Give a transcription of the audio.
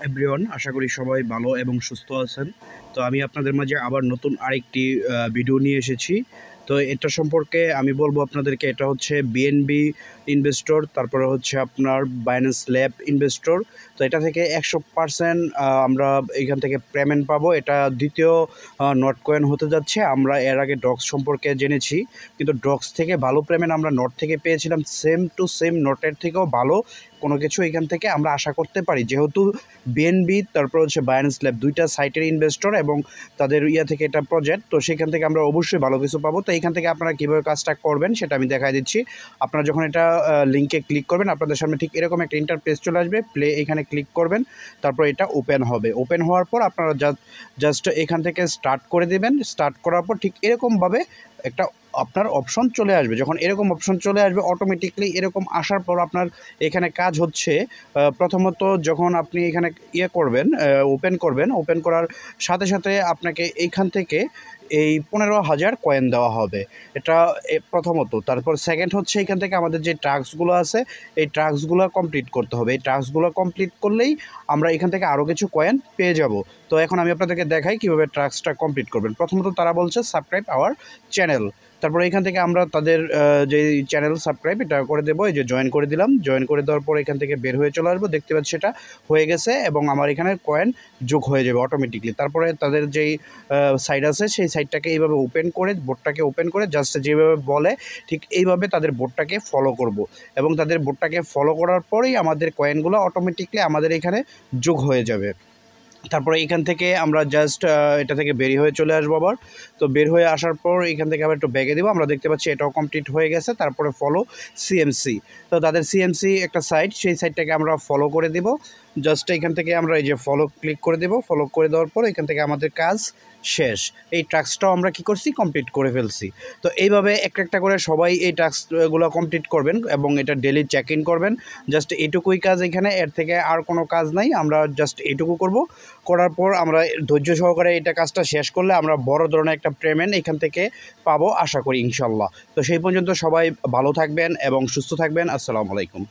Everyone, আশা করি সবাই ভালো এবং সুস্থ আছেন। তো আমি আপনাদের মাঝে আবার নতুন আরেকটি ভিডিও নিয়ে এসেছি। তো এটা সম্পর্কে আমি বলবো আপনাদেরকে, এটা হচ্ছে বিএনবি ইনভেস্টর, তারপরে হচ্ছে আপনার বাইন্যান্স ল্যাব ইনভেস্টর। তো এটা থেকে 100% আমরা এখান থেকে পেমেন্ট পাবো। এটা দ্বিতীয় নট কয়েন হতে যাচ্ছে। আমরা এর আগে ডক্স সম্পর্কে জেনেছি, কিন্তু ডক্স থেকে ভালো পেমেন্ট আমরা নট থেকে পেয়েছিলাম। সেম টু সেম নটের থেকেও ভালো কোনো কিছু এখান থেকে আমরা আশা করতে পারি, যেহেতু বিএনবি তারপর হচ্ছে বাইন্যান্স ল্যাব দুইটা সাইটের ইনভেস্টর এবং তাদের থেকে এটা প্রজেক্ট। তো সেখান থেকে আমরা অবশ্যই ভালো কিছু পাবো। তো এইখান থেকে আপনারা কীভাবে কাজটা করবেন সেটা আমি দেখাই দিচ্ছি। আপনারা যখন এটা লিঙ্কে ক্লিক করবেন, আপনাদের সামনে ঠিক এরকম একটা ইন্টারফেস চলে আসবে। এখানে ক্লিক করবেন, তারপর এটা ওপেন হবে। ওপেন হওয়ার পর আপনারা জাস্ট এখান থেকে স্টার্ট করে দেবেন। স্টার্ট করার পর ঠিক এরকমভাবে একটা আপনার অপশন চলে আসবে। যখন এরকম অপশন চলে আসবে, অটোমেটিকলি এরকম আসার পর আপনার এখানে কাজ হচ্ছে, প্রথমত যখন আপনি এখানে করবেন, ওপেন করবেন, ওপেন করার সাথে সাথে আপনাকে এইখান থেকে এই 15,000 কয়েন দেওয়া হবে। এটা প্রথমত। তারপর সেকেন্ড হচ্ছে, এখান থেকে আমাদের যে টাস্কগুলো আছে এই টাস্কগুলো কমপ্লিট করতে হবে। এই টাস্কগুলো কমপ্লিট করলেই আমরা এখান থেকে আরও কিছু কয়েন পেয়ে যাব। তো এখন আমি আপনাদেরকে দেখাই কীভাবে টাস্কটা কমপ্লিট করবেন। প্রথমত তারা বলছে সাবস্ক্রাইব আওয়ার চ্যানেল। তারপরে এখান থেকে আমরা তাদের যে চ্যানেল সাবস্ক্রাইব এটা করে দেবো। এই যে জয়েন করে দিলাম। জয়েন করে দেওয়ার পর এখান থেকে বের হয়ে চলে আসবো। দেখতে পাচ্ছি সেটা হয়ে গেছে এবং আমার এখানে কয়েন যোগ হয়ে যাবে অটোমেটিকলি। তারপরে তাদের যেই সাইট আছে সেই সাইটটাকে এইভাবে ওপেন করে, বোর্ডটাকে ওপেন করে জাস্ট যেভাবে বলে ঠিক এইভাবে তাদের বোর্ডটাকে ফলো করব এবং তাদের বোর্ডটাকে ফলো করার পরেই আমাদের কয়েনগুলো অটোমেটিকলি আমাদের এখানে যোগ হয়ে যাবে। তারপরে এখান থেকে আমরা জাস্ট এটা থেকে বের হয়ে চলে আসবো আবার। তো বের হয়ে আসার পর এখান থেকে আবার একটু ব্যাগে দেবো। আমরা দেখতে পাচ্ছি এটাও কমপ্লিট হয়ে গেছে। তারপরে ফলো সিএমসি। তো তাদের সিএমসি একটা সাইট, সেই সাইটটাকে আমরা ফলো করে দেব। জাস্ট এখান থেকে আমরা এই যে ফলো ক্লিক করে দেব। ফলো করে দেওয়ার পর এখান থেকে আমাদের কাজ শেষ। এই টাস্কটাও আমরা কি করছি, কমপ্লিট করে ফেলছি। তো এইভাবে একটা একটা করে সবাই এই টাস্কগুলো কমপ্লিট করবেন এবং এটা ডেলি চেক ইন করবেন। জাস্ট এইটুকুই কাজ এখানে, এর থেকে আর কোনো কাজ নাই। আমরা জাস্ট এইটুকু করব। করার পর আমরা ধৈর্য সহকারে এটা কাজটা শেষ করলে আমরা বড় ধরনের একটা পেমেন্ট এখান থেকে পাবো আশা করি ইনশাল্লাহ। তো সেই পর্যন্ত সবাই ভালো থাকবেন এবং সুস্থ থাকবেন। আসসালামু আলাইকুম।